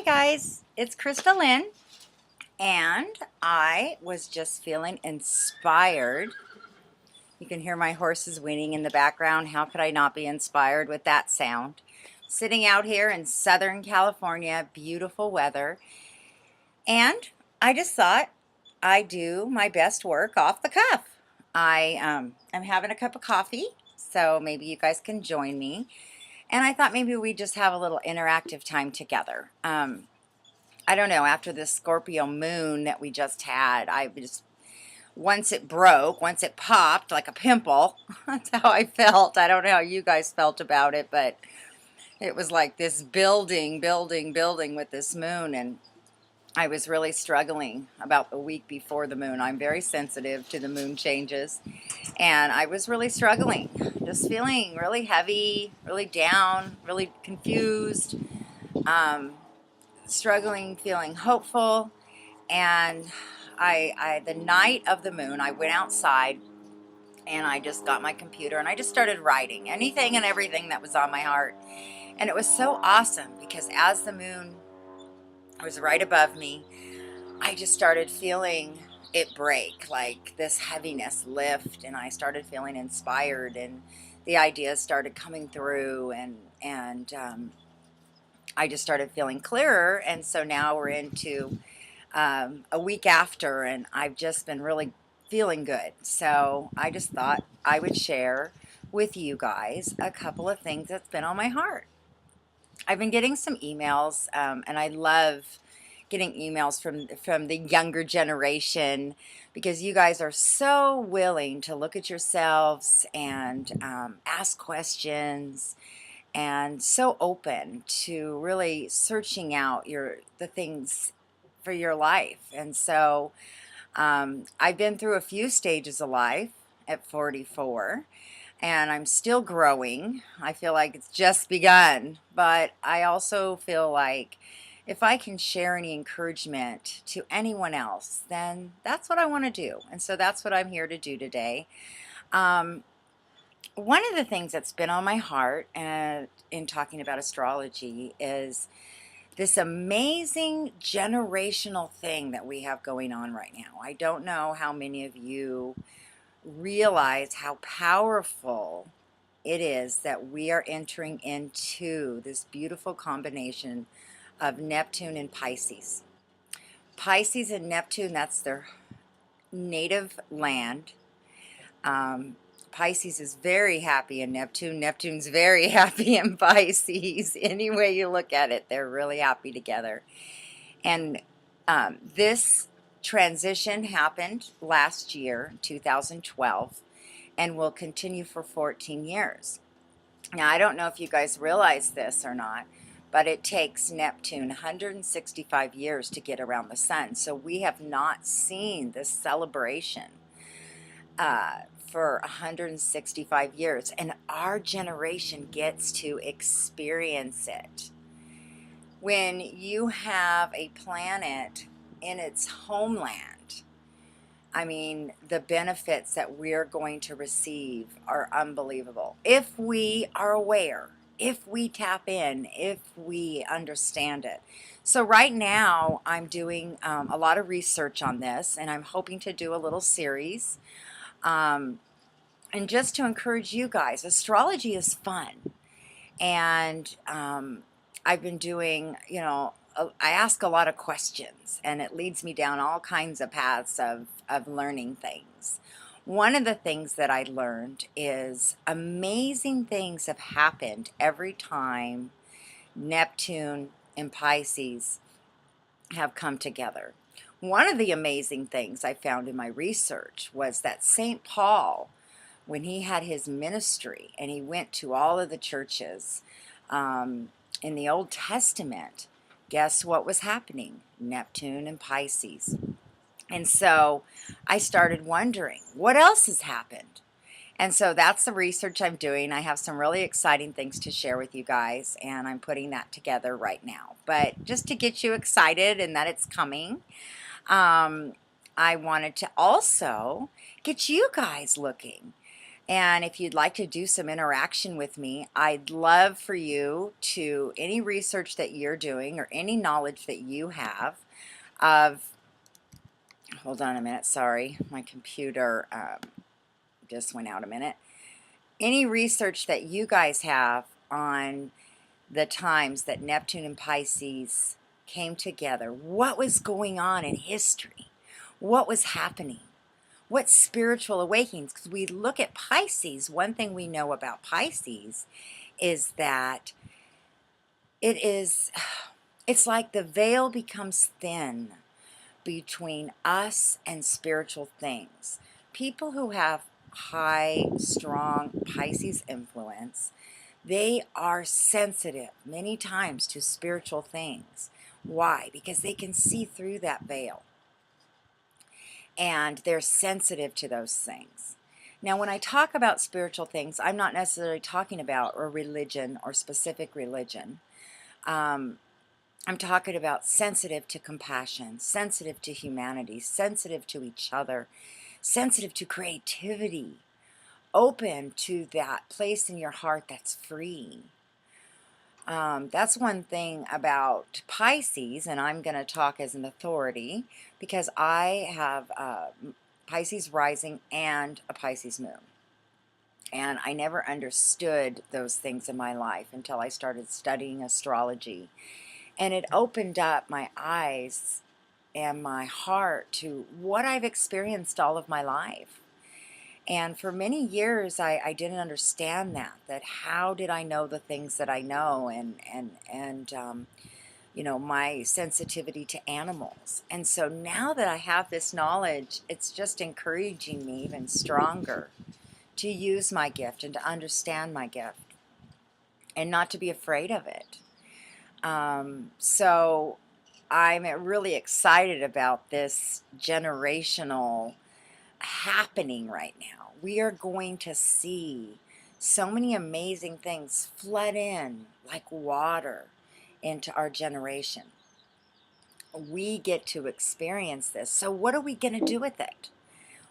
guys, it's Chrystal Lynn, and I was just feeling inspired. You can hear my horses whinnying in the background. How could I not be inspired with that sound? Sitting out here in Southern California, beautiful weather, and I just thought I'd do my best work off the cuff. I'm having a cup of coffee, so maybe you guys can join me. And I thought maybe we just have a little interactive time together. I don't know, after this Scorpio moon that we just had, once it broke, once it popped like a pimple, that's how I felt. I don't know how you guys felt about it, but it was like this building with this moon, and I was really struggling about the week before the moon. I'm very sensitive to the moon changes, and I was really struggling, just feeling really heavy, really down, really confused, struggling, feeling hopeful. And the night of the moon, I went outside and I just got my computer and I just started writing anything and everything that was on my heart. And it was so awesome because as the moon was right above me, I just started feeling it break, like this heaviness lift, and I started feeling inspired, and the ideas started coming through, and I just started feeling clearer. And so now we're into a week after, and I've just been really feeling good. So I just thought I would share with you guys a couple of things that's been on my heart. I've been getting some emails, and I love getting emails from the younger generation, because you guys are so willing to look at yourselves and ask questions, and so open to really searching out the things for your life. And so I've been through a few stages of life at 44, and I'm still growing. I feel like it's just begun, but I also feel like if I can share any encouragement to anyone else, then that's what I want to do. And so that's what I'm here to do today. One of the things that's been on my heart in talking about astrology is this amazing generational thing that we have going on right now. I don't know how many of you realize how powerful it is that we are entering into this beautiful combination of Neptune and Pisces. Pisces and Neptune, that's their native land. Pisces is very happy in Neptune. Neptune's very happy in Pisces. Any way you look at it, they're really happy together. And this transition happened last year, 2012, and will continue for 14 years. Now, I don't know if you guys realize this or not, but it takes Neptune 165 years to get around the sun. So we have not seen this celebration for 165 years, and our generation gets to experience it. When you have a planet in its homeland, I mean, the benefits that we're going to receive are unbelievable. If we are aware, if we tap in, if we understand it. So right now I'm doing a lot of research on this, and I'm hoping to do a little series. And just to encourage you guys, astrology is fun. And I've been doing, I ask a lot of questions, and it leads me down all kinds of paths of learning things. One of the things that I learned is amazing things have happened every time Neptune and Pisces have come together. One of the amazing things I found in my research was that St. Paul, when he had his ministry and he went to all of the churches in the Old Testament, guess what was happening? Neptune and Pisces. And so I started wondering, what else has happened? And so that's the research I'm doing. I have some really exciting things to share with you guys, and I'm putting that together right now. But just to get you excited and that it's coming, I wanted to also get you guys looking. And if you'd like to do some interaction with me, I'd love for you to, any research that you're doing or any knowledge that you have of, hold on a minute, sorry, my computer just went out a minute. Any research that you guys have on the times that Neptune and Pisces came together, what was going on in history, what was happening, what spiritual awakenings, because we look at Pisces, one thing we know about Pisces is that it's like the veil becomes thin between us and spiritual things. People who have high, strong Pisces influence, they are sensitive many times to spiritual things. Why? Because they can see through that veil. And they're sensitive to those things. Now, when I talk about spiritual things, I'm not necessarily talking about a religion or specific religion. I'm talking about sensitive to compassion, sensitive to humanity, sensitive to each other, sensitive to creativity, open to that place in your heart that's free. That's one thing about Pisces, and I'm going to talk as an authority because I have Pisces rising and a Pisces moon. And I never understood those things in my life until I started studying astrology. And it opened up my eyes and my heart to what I've experienced all of my life. And for many years, I didn't understand that how did I know the things that I know, and you know, my sensitivity to animals. And so now that I have this knowledge, it's just encouraging me even stronger to use my gift and to understand my gift and not to be afraid of it. So I'm really excited about this generational happening right now. We are going to see so many amazing things flood in like water into our generation. We get to experience this. So what are we going to do with it?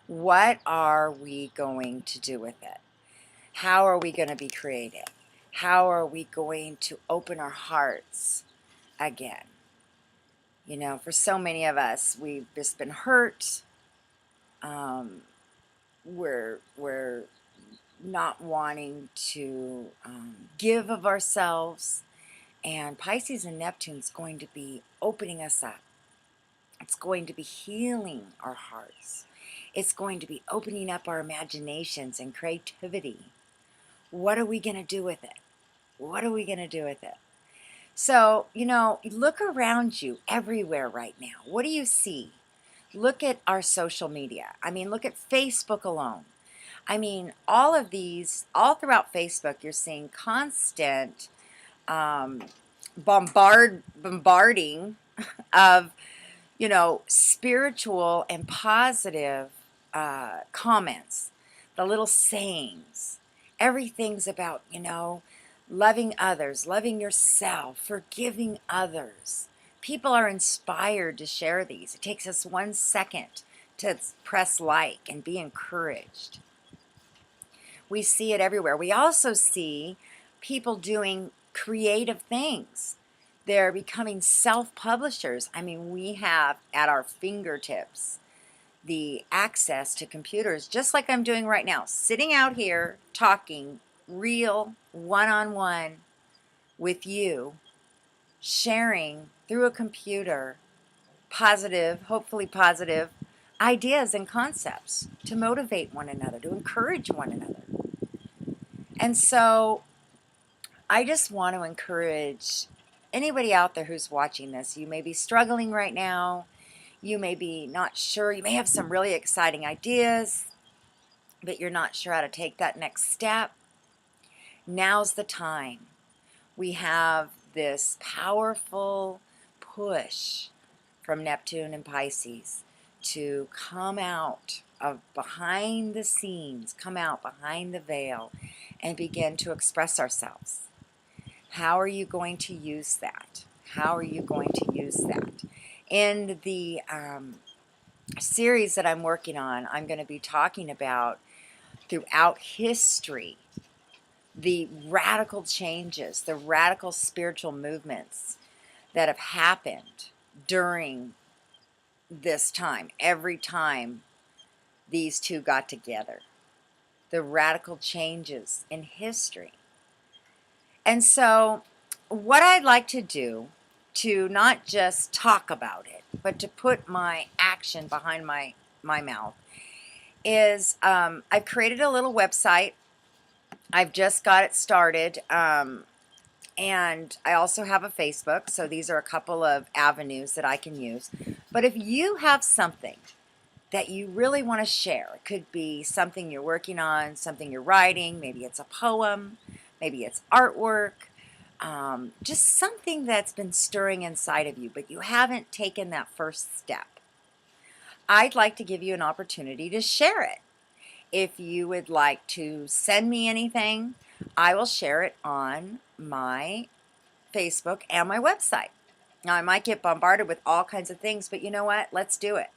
What are we going to do with it? How are we going to be creative? How are we going to open our hearts again? You know, for so many of us, we've just been hurt. We're not wanting to give of ourselves. And Pisces and Neptune is going to be opening us up. It's going to be healing our hearts. It's going to be opening up our imaginations and creativity. What are we going to do with it? What are we going to do with it? So, you know, look around you everywhere right now. What do you see? Look at our social media. I mean, look at Facebook alone. I mean, all of these, all throughout Facebook, you're seeing constant bombarding of, you know, spiritual and positive comments, the little sayings. Everything's about, you know, loving others, loving yourself, forgiving others. People are inspired to share these. It takes us 1 second to press like and be encouraged. We see it everywhere. We also see people doing creative things. They're becoming self-publishers. I mean, we have at our fingertips the access to computers, just like I'm doing right now, sitting out here talking real one-on-one with you, sharing through a computer positive, hopefully positive ideas and concepts to motivate one another, to encourage one another. And so I just want to encourage anybody out there who's watching this. You may be struggling right now. You may be not sure. You may have some really exciting ideas, but you're not sure how to take that next step. Now's the time. We have this powerful push from Neptune and Pisces to come out of behind the scenes, come out behind the veil, and begin to express ourselves. How are you going to use that? How are you going to use that? In the series that I'm working on, I'm going to be talking about throughout history, the radical changes, the radical spiritual movements that have happened during this time, every time these two got together, the radical changes in history. And so what I'd like to do, to not just talk about it, but to put my action behind my mouth, is I've created a little website. I've just got it started. And I also have a Facebook, so these are a couple of avenues that I can use. But if you have something that you really want to share, it could be something you're working on, something you're writing, maybe it's a poem, maybe it's artwork, just something that's been stirring inside of you, but you haven't taken that first step. I'd like to give you an opportunity to share it. If you would like to send me anything, I will share it on my Facebook and my website. Now, I might get bombarded with all kinds of things, but you know what? Let's do it.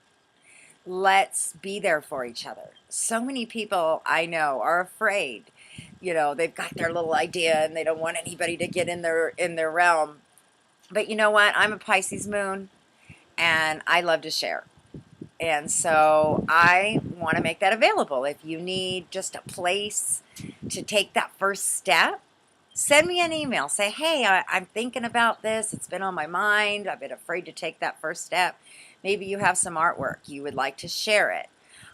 Let's be there for each other. So many people I know are afraid. You know, they've got their little idea and they don't want anybody to get in their realm. But you know what? I'm a Pisces moon and I love to share. And so I want to make that available. If you need just a place to take that first step, send me an email. Say, hey, I'm thinking about this. It's been on my mind. I've been afraid to take that first step. Maybe you have some artwork. You would like to share it.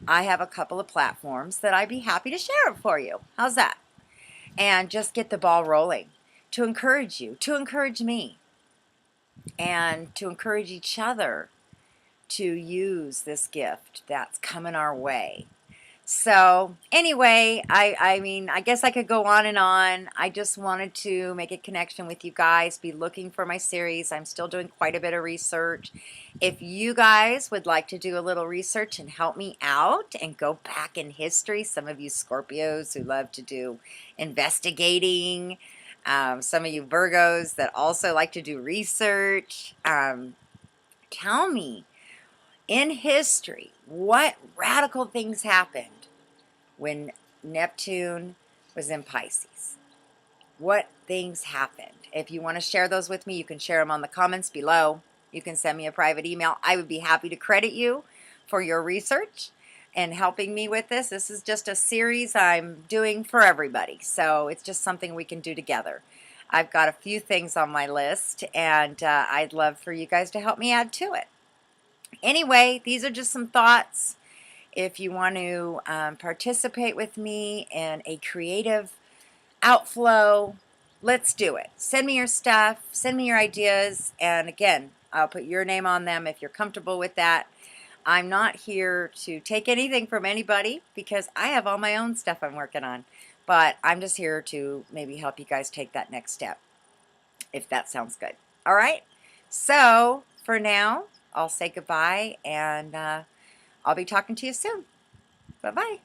I have a couple of platforms that I'd be happy to share it for you. How's that? And just get the ball rolling to encourage you, to encourage me, and to encourage each other to use this gift that's coming our way. So anyway, I mean, I guess I could go on and on. I just wanted to make a connection with you guys, be looking for my series. I'm still doing quite a bit of research. If you guys would like to do a little research and help me out and go back in history, some of you Scorpios who love to do investigating, some of you Virgos that also like to do research, tell me, in history, what radical things happened when Neptune was in Pisces? What things happened? If you want to share those with me, you can share them on the comments below. You can send me a private email. I would be happy to credit you for your research and helping me with this. This is just a series I'm doing for everybody, so it's just something we can do together. I've got a few things on my list, and I'd love for you guys to help me add to it. Anyway, these are just some thoughts. If you want to participate with me in a creative outflow, let's do it. Send me your stuff, send me your ideas, and again, I'll put your name on them if you're comfortable with that. I'm not here to take anything from anybody because I have all my own stuff I'm working on, but I'm just here to maybe help you guys take that next step, if that sounds good. All right, so for now, I'll say goodbye, and I'll be talking to you soon. Bye-bye.